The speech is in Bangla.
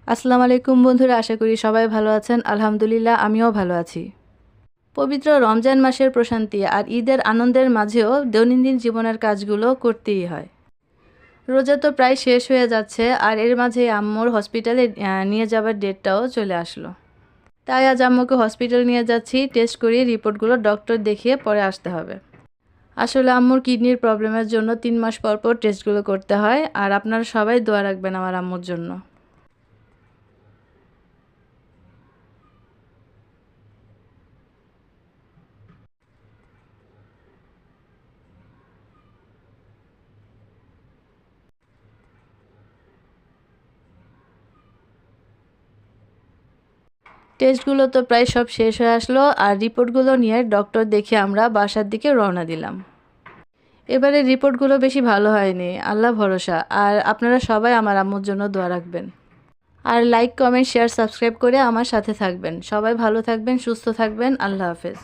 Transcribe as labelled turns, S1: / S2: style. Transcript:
S1: আসসালামু আলাইকুম বন্ধুরা, আশা করি সবাই ভালো আছেন। আলহামদুলিল্লাহ, আমিও ভালো আছি। পবিত্র রমজান মাসের প্রশান্তি আর ঈদের আনন্দের মাঝেও দৈনন্দিন জীবনের কাজগুলো করতেই হয়। রোজা তো প্রায় শেষ হয়ে যাচ্ছে, আর এর মাঝে আম্মুর হসপিটালে নিয়ে যাবার ডেটটাও চলে আসলো। তাই আজ আম্মুকে হসপিটাল নিয়ে যাচ্ছি। টেস্ট করিয়ে রিপোর্টগুলো ডক্টর দেখিয়ে পরে আসতে হবে। আসলে আম্মুর কিডনির প্রবলেমের জন্য 3 মাস পর পর টেস্টগুলো করতে হয়, আর আপনারা সবাই দোয়া রাখবেন আমার আম্মুর জন্য। টেস্টগুলো তো প্রায় সব শেষ হয়ে আসলো, আর রিপোর্টগুলো নিয়ে ডক্টর দেখে আমরা বাসার দিকে রওনা দিলাম। এবারে রিপোর্টগুলো বেশি ভালো হয়নি, আল্লাহ ভরসা। আর আপনারা সবাই আমার আম্মুর জন্য দোয়া রাখবেন। আর লাইক, কমেন্ট, শেয়ার, সাবস্ক্রাইব করে আমার সাথে থাকবেন। সবাই ভালো থাকবেন, সুস্থ থাকবেন। আল্লাহ হাফেজ।